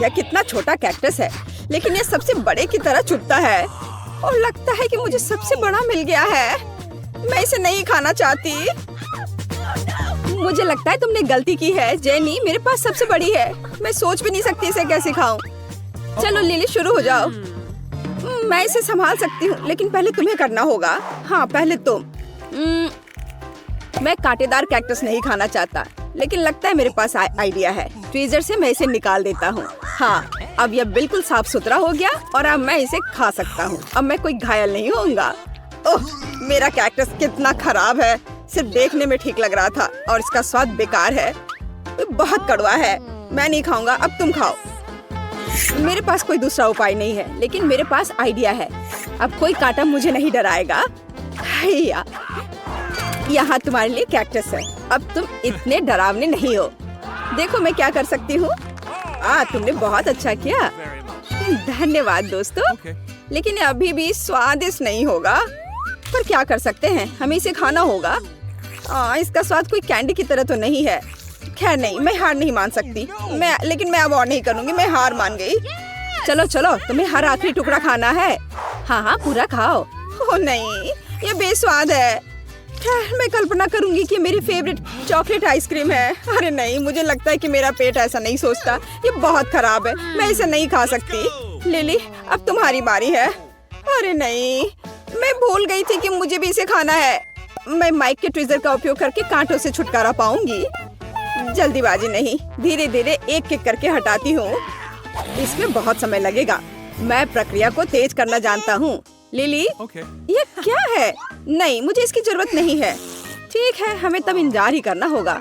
यह कितना छोटा कैक्टस है, लेकिन यह सबसे बड़े की तरह चुभता है और लगता है कि मुझे सबसे बड़ा मिल गया है। मैं इसे नहीं खाना चाहती। मुझे लगता है तुमने गलती की है जेनी, मेरे पास सबसे बड़ी है। मैं सोच भी नहीं सकती इसे कैसे खाऊं। चलो लिली शुरू हो जाओ। मैं इसे संभाल सकती हूँ, लेकिन पहले तुम्हें करना होगा। हाँ पहले तुम। मैं कांटेदार कैक्टस नहीं खाना चाहता, लेकिन लगता है मेरे पास आइडिया है। फ्रीजर से मैं इसे निकाल देता हूँ। हाँ अब यह बिल्कुल साफ सुथरा हो गया और अब मैं इसे खा सकता हूँ। अब मैं कोई घायल नहीं होऊंगा। ओह मेरा कैक्टस कितना खराब है। सिर्फ देखने में ठीक लग रहा था और इसका स्वाद बेकार है। बहुत कड़वा है। मैं नहीं खाऊंगा, अब तुम खाओ। मेरे पास कोई दूसरा उपाय नहीं है, लेकिन मेरे पास आइडिया है। अब कोई कांटा मुझे नहीं डराएगा। यहाँ तुम्हारे लिए कैक्टस है। अब तुम इतने डरावने नहीं हो। देखो मैं क्या कर सकती हूँ। तुमने बहुत अच्छा किया। धन्यवाद दोस्तों। लेकिन ये अभी भी स्वादिष्ट नहीं होगा, पर क्या कर सकते हैं, हमें इसे खाना होगा। इसका स्वाद कोई कैंडी की तरह तो नहीं है। खैर नहीं, मैं हार नहीं मान सकती। लेकिन मैं अब और नहीं करूँगी। मैं हार मान गई। चलो चलो, तुम्हें हर आखिरी टुकड़ा खाना है। हाँ हाँ पूरा खाओ। ओह नहीं, ये बेस्वाद है। मैं कल्पना करूंगी कि मेरी फेवरेट चॉकलेट आइसक्रीम है। अरे नहीं, मुझे लगता है कि मेरा पेट ऐसा नहीं सोचता। ये बहुत खराब है, मैं इसे नहीं खा सकती। लिली अब तुम्हारी बारी है। अरे नहीं, मैं भूल गई थी कि मुझे भी इसे खाना है। मैं माइक के ट्विज़र का उपयोग करके कांटों से छुटकारा पाऊंगी। जल्दीबाजी नहीं, धीरे धीरे एक एक करके हटाती हूँ। इसमें बहुत समय लगेगा। मैं प्रक्रिया को तेज करना जानता हूँ। लिली ये क्या है? नहीं, मुझे इसकी जरूरत नहीं है। ठीक है, हमें तब इंतजार ही करना होगा।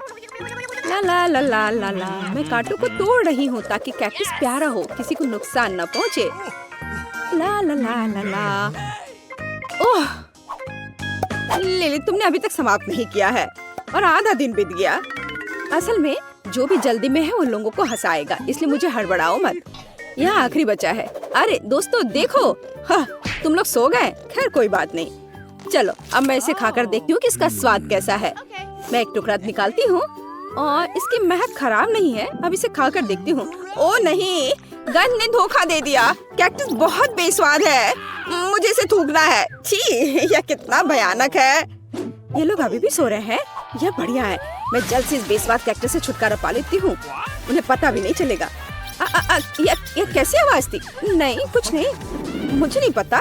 ला ला ला ला ला ला। मैं कांटों को तोड़ रही हूँ ताकि कैक्टस प्यारा हो, किसी को नुकसान न पहुँचे। ला ला ला ला ला। ओह लिली, तुमने अभी तक समाप्त नहीं किया है और आधा दिन बीत गया। असल में जो भी जल्दी में है वो लोगों को हंसाएगा, इसलिए मुझे हड़बड़ाओ मत। यह आखिरी बचा है। अरे दोस्तों देखो, हाँ, तुम लोग सो गए। खैर कोई बात नहीं। चलो अब मैं इसे खाकर देखती हूँ कि इसका स्वाद कैसा है। मैं एक टुकड़ा निकालती हूँ और इसकी महक खराब नहीं है। अब इसे खाकर देखती हूँ। ओ नहीं, गंध ने धोखा दे दिया। कैक्टस बहुत बेस्वाद है। मुझे इसे थूकना है। छी, यह कितना भयानक है। ये लोग अभी भी सो रहे हैं। यह बढ़िया है। मैं जल्द से इस बेस्वाद कैक्टस से छुटकारा पा लेती हूँ। उन्हें पता भी नहीं चलेगा। ये कैसी आवाज थी? नहीं कुछ नहीं, मुझे नहीं पता।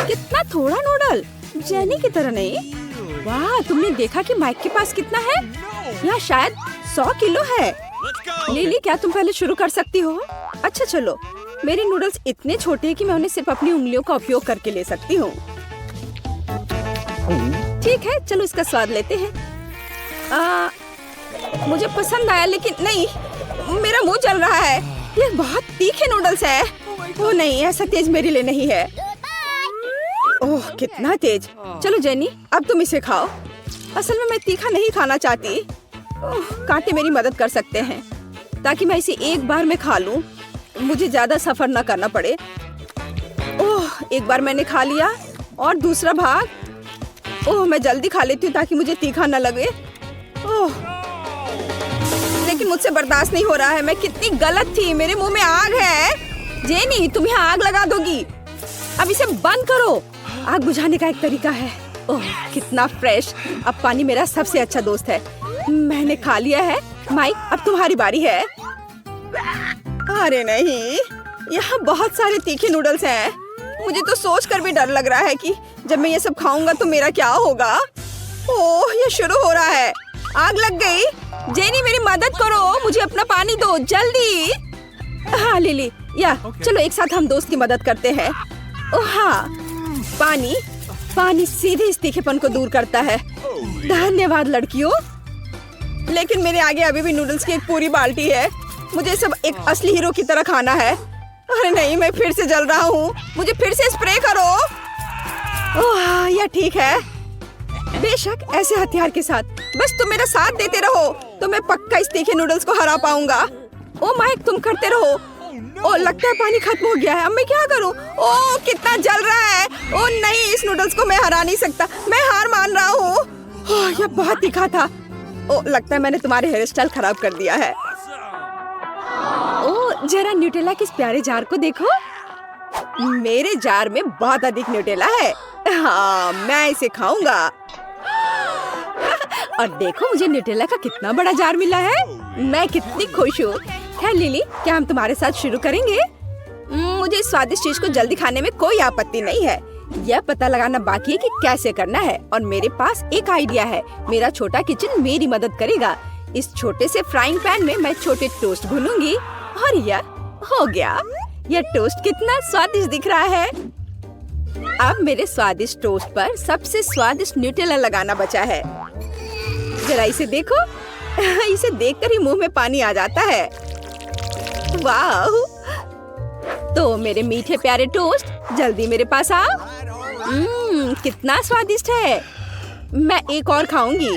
कितना थोड़ा नूडल, जेनी की तरह नहीं। वाह, तुमने देखा कि माइक के पास कितना है? यहाँ शायद 100 किलो है। लिली क्या तुम पहले शुरू कर सकती हो? अच्छा चलो, मेरे नूडल्स इतने छोटे हैं कि मैं उन्हें सिर्फ अपनी उंगलियों का उपयोग करके ले सकती हूँ। ठीक है, चलो इसका स्वाद लेते हैं। मुझे पसंद आया, लेकिन नहीं, मेरा मुंह जल रहा है। ये बहुत तीखे नूडल्स है। ओह नहीं, ऐसा तेज मेरे लिए नहीं है। ओह कितना तेज। चलो जेनी, अब तुम इसे खाओ। असल में मैं तीखा नहीं खाना चाहती। ओह, कांटे मेरी मदद कर सकते हैं ताकि मैं इसे एक बार में खा लूं। मुझे ज्यादा सफर न करना पड़े। ओह एक बार मैंने खा लिया और दूसरा भाग। ओह मैं जल्दी खा लेती हूँ ताकि मुझे तीखा न लगे। ओह लेकिन मुझसे बर्दाश्त नहीं हो रहा है। मैं कितनी गलत थी, मेरे मुंह में आग है। जेनी तुम यहाँ आग लगा दोगी। अब इसे बंद करो। आग बुझाने का एक तरीका है। ओह कितना फ्रेश। अब पानी मेरा सबसे अच्छा दोस्त है। मैंने खा लिया है। माइक अब तुम्हारी बारी है। अरे नहीं, यहाँ बहुत सारे तीखे नूडल्स हैं। मुझे तो सोच कर भी डर लग रहा है कि जब मैं ये सब खाऊंगा तो मेरा क्या होगा। ओह ये शुरू हो रहा है। आग लग गई। जेनी मेरी मदद करो, मुझे अपना पानी दो जल्दी। हाँ लिली, या चलो एक साथ हम दोस्त की मदद करते हैं। ओह हाँ, पानी पानी सीधे इस तीखेपन को दूर करता है। धन्यवाद लड़कियों। लेकिन मेरे आगे अभी भी नूडल्स की एक पूरी बाल्टी है। मुझे सब एक असली हीरो की तरह खाना है। अरे नहीं, मैं फिर से जल रहा हूँ। मुझे फिर से स्प्रे करो। ओह यह ठीक है। बेशक ऐसे हथियार के साथ बस तुम मेरा साथ देते रहो तो मैं पक्का इस तीखे नूडल्स को हरा पाऊंगा। ओ माइक तुम करते रहो। ओ लगता है पानी खत्म हो गया है। अब मैं क्या करूं? ओ कितना जल रहा है। ओ नहीं, इस नूडल्स को मैं हरा नहीं सकता। मैं हार मान रहा हूँ। यह बहुत तीखा था। ओ लगता है मैंने तुम्हारे हेयर स्टाइल खराब कर दिया है। ओ जरा न्यूटेला के इस प्यारे जार को देखो। मेरे जार में बहुत अधिक न्यूटेला है। हाँ, मैं इसे खाऊंगा। और देखो मुझे न्यूटेला का कितना बड़ा जार मिला है। मैं कितनी खुश हूँ। खैर लिली, क्या हम तुम्हारे साथ शुरू करेंगे? मुझे इस स्वादिष्ट चीज को जल्दी खाने में कोई आपत्ति नहीं है। यह पता लगाना बाकी है कि कैसे करना है, और मेरे पास एक आइडिया है। मेरा छोटा किचन मेरी मदद करेगा। इस छोटे से फ्राइंग पैन में मैं छोटे टोस्ट भूनूंगी और यह हो गया। यह टोस्ट कितना स्वादिष्ट दिख रहा है। अब मेरे स्वादिष्ट टोस्ट पर सबसे स्वादिष्ट न्यूटेला लगाना बचा है। जरा इसे देखो। इसे देखकर ही मुंह में पानी आ जाता है। वाह! तो मेरे मीठे प्यारे टोस्ट, जल्दी मेरे पास आओ। कितना स्वादिष्ट है। मैं एक और खाऊंगी,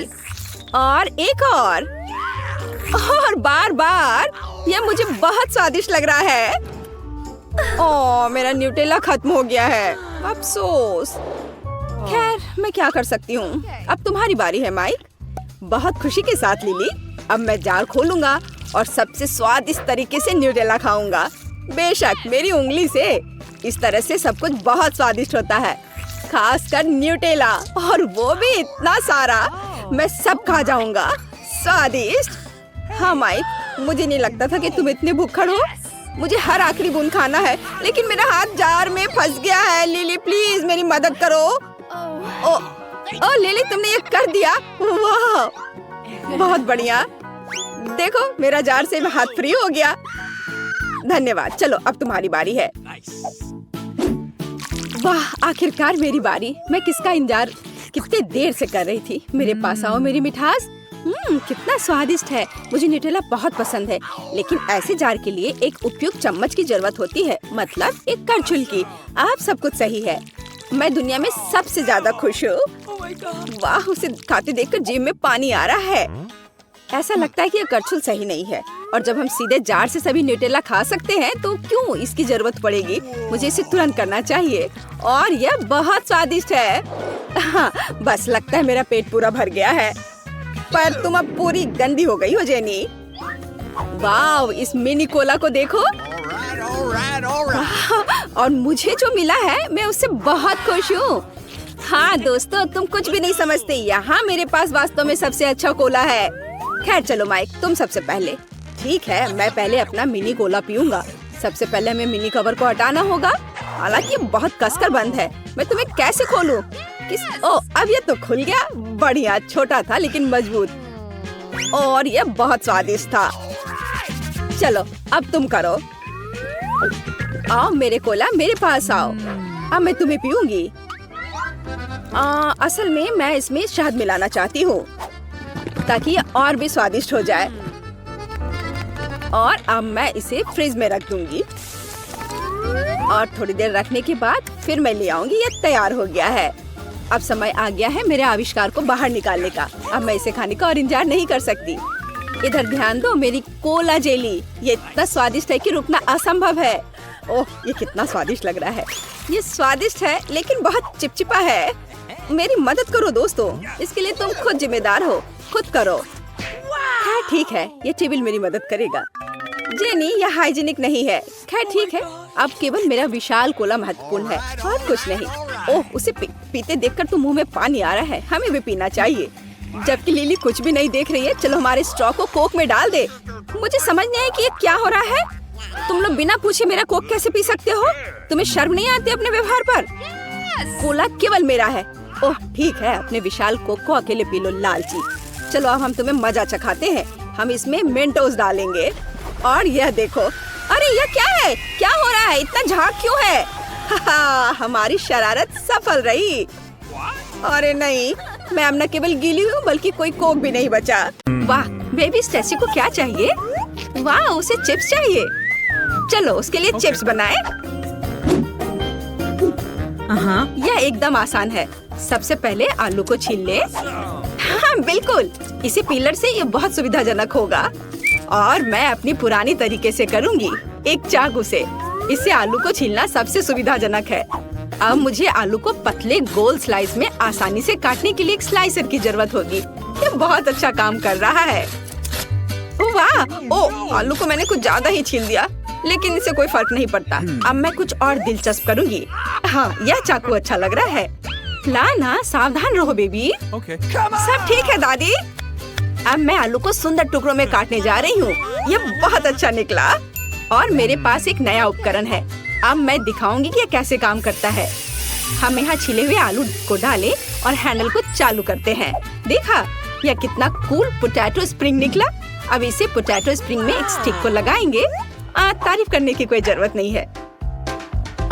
और एक और बार बार। यह मुझे बहुत स्वादिष्ट लग रहा है। ओह, मेरा न्यूटेला खत्म हो गया है। अफसोस। खैर, मैं क्या कर सकती हूँ। अब तुम्हारी बारी है माइक। बहुत खुशी के साथ लिली, अब मैं जार खोलूंगा और सबसे स्वादिष्ट तरीके से न्यूटेला खाऊंगा। बेशक मेरी उंगली से। इस तरह से सब कुछ बहुत स्वादिष्ट होता है, खासकर न्यूटेला, और वो भी इतना सारा। मैं सब खा जाऊंगा। स्वादिष्ट। हाँ माइक, मुझे नहीं लगता था कि तुम इतने भूखड़ हो। मुझे हर आखिरी बूंद खाना है, लेकिन मेरा हाथ जार में फंस गया है। लिली प्लीज मेरी मदद करो। ओ लिली, तुमने ये कर दिया। वाह, बहुत बढ़िया। देखो मेरा जार से हाथ फ्री हो गया। धन्यवाद। चलो अब तुम्हारी बारी है। वाह, आखिरकार मेरी बारी। मैं किसका इंतजार कितने देर से कर रही थी। मेरे पास आओ मेरी मिठास। कितना स्वादिष्ट है। मुझे न्यूटेला बहुत पसंद है, लेकिन ऐसे जार के लिए एक उपयुक्त चम्मच की जरूरत होती है, मतलब एक करछुल की। आप सब कुछ सही है। मैं दुनिया में सबसे ज्यादा खुश हूँ। वाह, उसे खाते देखकर जीभ में पानी आ रहा है। ऐसा लगता है कि यह करछुल सही नहीं है, और जब हम सीधे जार से सभी न्यूटेला खा सकते हैं तो क्यों इसकी जरूरत पड़ेगी। मुझे इसे तुरंत करना चाहिए, और यह बहुत स्वादिष्ट है। हाँ, बस लगता है मेरा पेट पूरा भर गया है। पर तुम अब पूरी गंदी हो गई हो जेनी। वाह, इस मिनी कोला को देखो। और मुझे जो मिला है मैं उससे बहुत खुश हूँ। हाँ दोस्तों, तुम कुछ भी नहीं समझते। यहाँ मेरे पास वास्तव में सबसे अच्छा कोला है। खैर चलो माइक, तुम सबसे पहले। ठीक है, मैं पहले अपना मिनी कोला पीऊंगा। सबसे पहले हमें मिनी कवर को हटाना होगा। हालांकि ये बहुत कसकर बंद है। मैं तुम्हें कैसे खोलूं? अब ये तो खुल गया। बढ़िया, छोटा था लेकिन मजबूत, और ये बहुत स्वादिष्ट था। चलो अब तुम करो। आओ मेरे कोला, मेरे पास आओ। अब मैं तुम्हें पीऊंगी। असल में मैं इसमें शहद मिलाना चाहती हूँ, ताकि ये और भी स्वादिष्ट हो जाए। और अब मैं इसे फ्रिज में रख दूंगी, और थोड़ी देर रखने के बाद फिर मैं ले आऊंगी। ये तैयार हो गया है। अब समय आ गया है मेरे आविष्कार को बाहर निकालने का। अब मैं इसे खाने का और इंतजार नहीं कर सकती। इधर ध्यान दो, मेरी कोला जेली। ये इतना स्वादिष्ट है कि रुकना असंभव है। ओह, ये कितना स्वादिष्ट लग रहा है। ये स्वादिष्ट है लेकिन बहुत चिपचिपा है। मेरी मदद करो दोस्तों, इसके लिए तुम खुद जिम्मेदार हो। खुद करो। हाँ ठीक है, ये टेबल मेरी मदद करेगा। जेनी, यह हाइजीनिक नहीं है। खैर ठीक है, अब केवल मेरा विशाल कोला महत्वपूर्ण है और कुछ नहीं। ओह, उसे पीते देखकर तो मुंह में पानी आ रहा है। हमें भी पीना चाहिए। जबकि लिली कुछ भी नहीं देख रही है। चलो हमारे स्ट्रॉ को कोक में डाल दे। मुझे समझ नहीं है कि ये क्या हो रहा है। तुम लोग बिना पूछे मेरा कोक कैसे पी सकते हो? तुम्हें शर्म नहीं आती अपने व्यवहार पर? कोला केवल मेरा है। ओह ठीक है, अपने विशाल कोक को अकेले पी लो लालची। चलो अब हम तुम्हें मजा चखाते हैं। हम इसमें मेंटोस डालेंगे, और यह देखो। अरे यह क्या है? क्या हो रहा है? इतना झाग क्यों है? हमारी शरारत सफल रही। अरे नहीं, मैं अब न केवल गीली हूँ बल्कि कोई कोक भी नहीं बचा। वाह, बेबी स्टेसी को क्या चाहिए? वाह, उसे चिप्स चाहिए। चलो उसके लिए चिप्स बनाएं। यह एकदम आसान है। सबसे पहले आलू को छील ले। हाँ बिल्कुल, इसे पीलर से ये बहुत सुविधाजनक होगा। और मैं अपनी पुरानी तरीके से करूँगी, एक चाकू से। इससे आलू को छीलना सबसे सुविधाजनक है। अब मुझे आलू को पतले गोल स्लाइस में आसानी से काटने के लिए एक स्लाइसर की जरूरत होगी। ये बहुत अच्छा काम कर रहा है। वाह! ओ, आलू को मैंने कुछ ज्यादा ही छील दिया, लेकिन इससे कोई फर्क नहीं पड़ता। अब मैं कुछ और दिलचस्प करूँगी। हाँ, यह चाकू अच्छा लग रहा है। लाना, सावधान रहो बेबी। सब ठीक है दादी। अब मैं आलू को सुंदर टुकड़ों में काटने जा रही हूँ। यह बहुत अच्छा निकला और मेरे पास एक नया उपकरण है। अब मैं दिखाऊंगी कि यह कैसे काम करता है। हम यहाँ छिले हुए आलू को डालें और हैंडल को चालू करते हैं। देखा, यह कितना कूल पोटैटो स्प्रिंग निकला। अब इसे पोटैटो स्प्रिंग में एक स्टिक को लगाएंगे। तारीफ करने की कोई जरूरत नहीं है।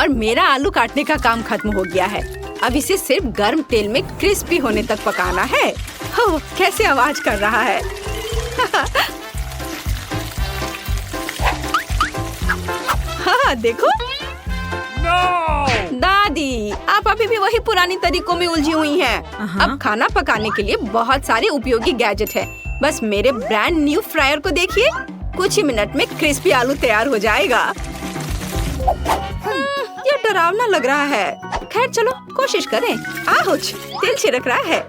और मेरा आलू काटने का काम खत्म हो गया है। अब इसे सिर्फ गर्म तेल में क्रिस्पी होने तक पकाना है। हो, कैसे आवाज कर रहा है। हाँ, देखो। दादी, आप अभी भी वही पुरानी तरीकों में उलझी हुई हैं। अब खाना पकाने के लिए बहुत सारे उपयोगी गैजेट हैं। बस मेरे ब्रांड न्यू फ्रायर को देखिए। कुछ ही मिनट में क्रिस्पी आलू तैयार हो जाएगा। ये डरावना लग रहा है। खैर चलो कोशिश करें। आहुच, तेल छिड़क रहा है।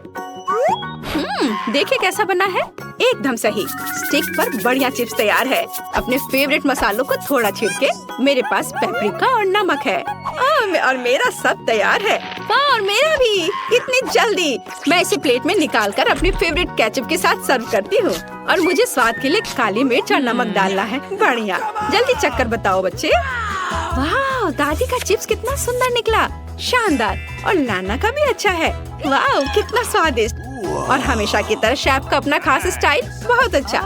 देखिए कैसा बना है। एकदम सही। स्टिक पर बढ़िया चिप्स तैयार है। अपने फेवरेट मसालों को थोड़ा छिड़के। मेरे पास पेपरिका और नमक है। और मेरा सब तैयार है। और मेरा भी। इतनी जल्दी। मैं इसे प्लेट में निकालकर अपने फेवरेट केचप के साथ सर्व करती हूँ। और मुझे स्वाद के लिए काली मिर्च और नमक डालना है। बढ़िया। जल्दी चक्कर बताओ बच्चे। वाह, दादी का चिप्स कितना सुंदर निकला। शानदार। और लाना का भी अच्छा है। वाह, कितना स्वादिष्ट। और हमेशा की तरह शेफ का अपना खास स्टाइल। बहुत अच्छा।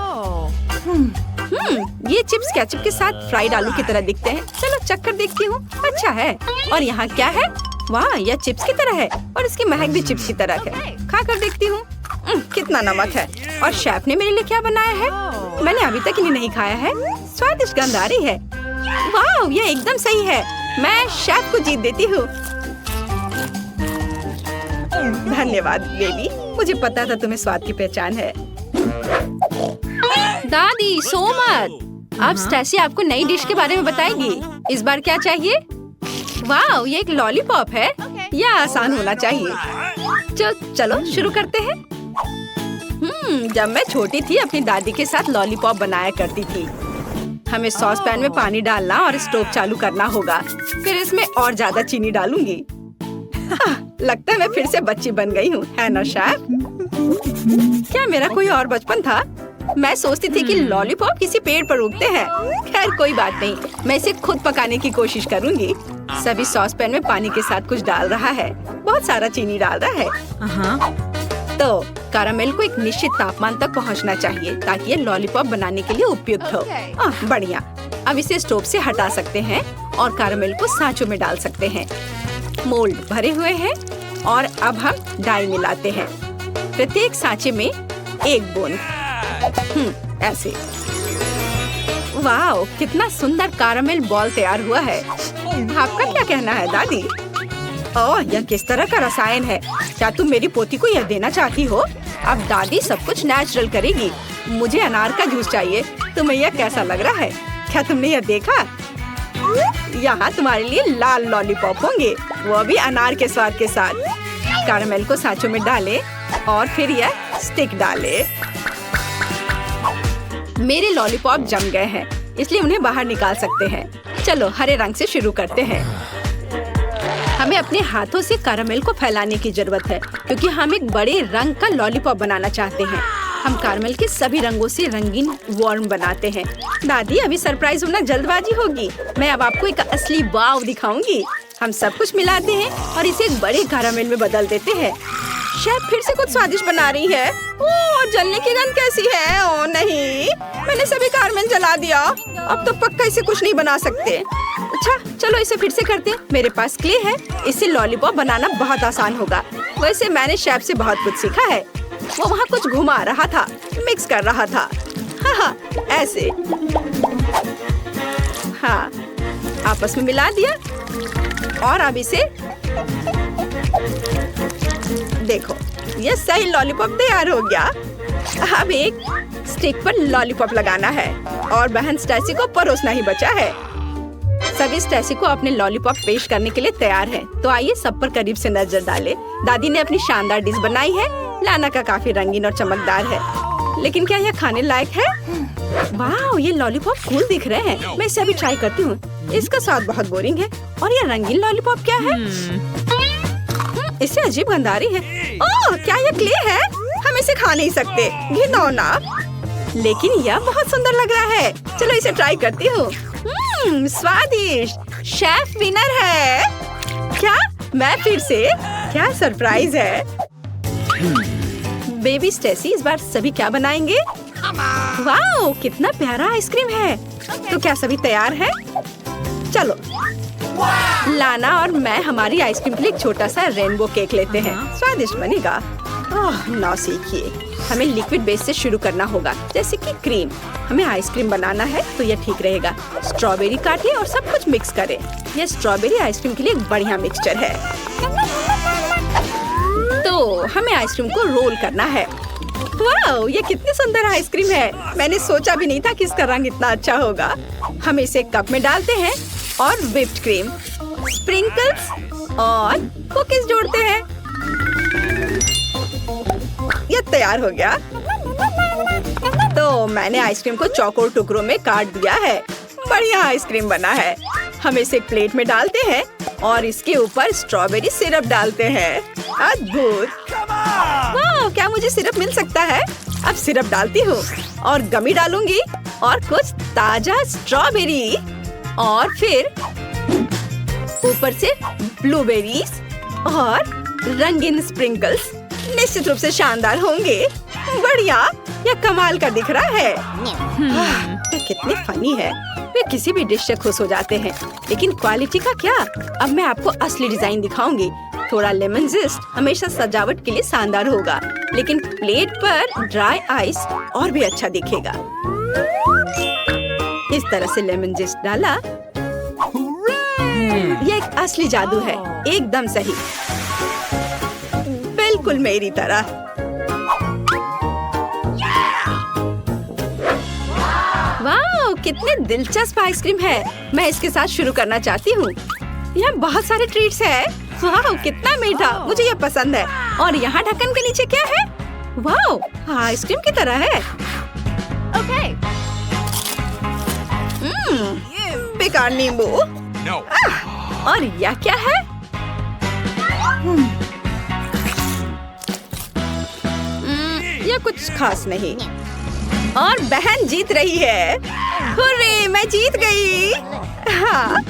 ये चिप्स केचप के साथ फ्राइड आलू की तरह दिखते हैं। चलो चक्कर देखती हूँ। अच्छा है। और यहाँ क्या है? वाह, यह चिप्स की तरह है और इसकी महक भी चिप्स की तरह है। खा कर देखती हूँ। कितना नमक है। और शेफ ने मेरे लिए क्या बनाया है? मैंने अभी तक इन्हें नहीं खाया है। स्वादिष्ट गंध आ रही है। वाह, यह एकदम सही है। मैं शेफ को जीत देती हूँ। धन्यवाद बेबी। मुझे पता था तुम्हें स्वाद की पहचान है। दादी, सो मत। अब स्टेसी आपको नई डिश के बारे में बताएगी। इस बार क्या चाहिए? वाह, ये एक लॉलीपॉप है। यह आसान होना चाहिए। चलो शुरू करते हैं। जब मैं छोटी थी अपनी दादी के साथ लॉलीपॉप बनाया करती थी। हमें सॉस पैन में पानी डालना और स्टोव चालू करना होगा। फिर इसमें और ज्यादा चीनी डालूंगी। लगता है मैं फिर से बच्ची बन गई हूँ, है ना शेफ? क्या मेरा कोई और बचपन था? मैं सोचती थी कि लॉलीपॉप किसी पेड़ पर उगते हैं। खैर कोई बात नहीं, मैं इसे खुद पकाने की कोशिश करूँगी। सभी सॉस पैन में पानी के साथ कुछ डाल रहा है। बहुत सारा चीनी डाल रहा है। तो कैरामेल को एक निश्चित तापमान तक पहुँचना चाहिए ताकि ये लॉलीपॉप बनाने के लिए उपयुक्त हो। बढ़िया। अब इसे स्टोव से हटा सकते हैं और कैरामेल को सांचों में डाल सकते हैं। मोल्ड भरे हुए हैं और अब हम डाई मिलाते हैं। प्रत्येक सांचे में एक बूंद। ऐसे। वाह, कितना सुंदर कैरामेल बॉल तैयार हुआ है। आपका क्या कहना है दादी? ओह, यह किस तरह का रसायन है? क्या तुम मेरी पोती को यह देना चाहती हो? अब दादी सब कुछ नेचुरल करेगी। मुझे अनार का जूस चाहिए। तुम्हें यह कैसा लग रहा है? क्या तुमने यह देखा? यहाँ तुम्हारे लिए लाल लॉलीपॉप होंगे, वो भी अनार के स्वाद के साथ। कैरामेल को सांचों में डालें और फिर यह स्टिक डालें। मेरे लॉलीपॉप जम गए हैं, इसलिए उन्हें बाहर निकाल सकते हैं। चलो हरे रंग से शुरू करते हैं। हमें अपने हाथों से कैरामेल को फैलाने की जरूरत है क्योंकि हम एक बड़े रंग का लॉलीपॉप बनाना चाहते हैं। हम कैरामेल के सभी रंगों से रंगीन वॉर्म बनाते हैं। दादी, अभी सरप्राइज होना जल्दबाजी होगी। मैं अब आपको एक असली वाव दिखाऊंगी। हम सब कुछ मिलाते हैं और इसे एक बड़े कैरामेल में बदल देते हैं। शेफ फिर से कुछ स्वादिष्ट बना रही है। ओह, जलने की गंध कैसी है? ओह नहीं, मैंने सभी कैरामेल जला दिया। अब तो पक्का इसे कुछ नहीं बना सकते। अच्छा चलो इसे फिर से करते हैं। मेरे पास क्ले है, इससे लॉलीपॉप बनाना बहुत आसान होगा। वैसे मैंने शेफ से बहुत कुछ सीखा है। वो वहाँ कुछ घुमा रहा था, मिक्स कर रहा था। हाँ, ऐसे। हाँ, आपस में मिला दिया और अब इसे देखो, ये सही लॉलीपॉप तैयार हो गया। अब एक स्टिक पर लॉलीपॉप लगाना है और बहन स्टेसी को परोसना ही बचा है। सभी स्टेसी को अपने लॉलीपॉप पेश करने के लिए तैयार हैं। तो आइए सब पर करीब से नजर डालें। दादी ने अपनी शानदार डिश बनाई है। लाना का काफी रंगीन और चमकदार है, लेकिन क्या यह खाने लायक है? वाह, ये लॉलीपॉप कूल दिख रहे हैं। मैं इसे अभी ट्राई करती हूँ। इसका स्वाद बहुत बोरिंग है। और ये रंगीन लॉलीपॉप क्या है? इससे अजीब गंध आ रही है। ओह, क्या ये क्ले है? हम इसे खा नहीं सकते, घिनौना। लेकिन यह बहुत सुंदर लग रहा है। चलो इसे ट्राई करती हूँ। स्वादिष्ट। शेफ विनर है। क्या? मैं फिर से? क्या सरप्राइज है। बेबी स्टेसी इस बार सभी क्या बनाएंगे? वाह, कितना प्यारा आइसक्रीम है। तो क्या सभी तैयार हैं? चलो, लाना और मैं हमारी आइसक्रीम के लिए एक छोटा सा रेनबो केक लेते हैं। स्वादिष्ट बनेगा। नौ सीखिए, हमें लिक्विड बेस से शुरू करना होगा, जैसे कि क्रीम। हमें आइसक्रीम बनाना है तो यह ठीक रहेगा। स्ट्रॉबेरी काटिए और सब कुछ मिक्स करें। यह स्ट्रॉबेरी आइसक्रीम के लिए एक बढ़िया मिक्सचर है। तो हमें आइसक्रीम को रोल करना है। वाह, ये कितनी सुंदर आइसक्रीम है। मैंने सोचा भी नहीं था कि इसका रंग इतना अच्छा होगा। हम इसे कप में डालते हैं और व्हिप्ड क्रीम, स्प्रिंकल्स और कुकीज जोड़ते हैं। ये तैयार हो गया। तो मैंने आइसक्रीम को चौकोर टुकड़ों में काट दिया है। बढ़िया आइसक्रीम बना है। हम इसे एक प्लेट में डालते हैं और इसके ऊपर स्ट्रॉबेरी सिरप डालते हैं। अद्भुत। वाह, क्या मुझे सिरप मिल सकता है? अब सिरप डालती हूँ और गमी डालूंगी और कुछ ताजा स्ट्रॉबेरी और फिर ऊपर से ब्लूबेरीज और रंगीन स्प्रिंकल्स। निश्चित रूप से शानदार होंगे। बढ़िया, यह कमाल का दिख रहा है। ये कितनी फनी है। वे किसी भी डिश से खुश हो जाते हैं। लेकिन क्वालिटी का क्या? अब मैं आपको असली डिजाइन दिखाऊंगी। थोड़ा लेमन जिस्ट हमेशा सजावट के लिए शानदार होगा, लेकिन प्लेट पर ड्राई आइस और भी अच्छा दिखेगा। इस तरह से लेमन जिस्ट डाला। यह एक असली जादू है, एकदम सही, बिल्कुल मेरी तरह। वाह, कितने दिलचस्प आइसक्रीम है। मैं इसके साथ शुरू करना चाहती हूँ। यहाँ बहुत सारे ट्रीट्स है। वाह, कितना मीठा, मुझे ये पसंद है। और यहाँ ढक्कन के नीचे क्या है? वाह, आइसक्रीम की तरह है। ओके। बेकार नींबू। और यह क्या है? यह कुछ खास नहीं। और बहन जीत रही है। हुर्रे, मैं जीत गई। हाँ।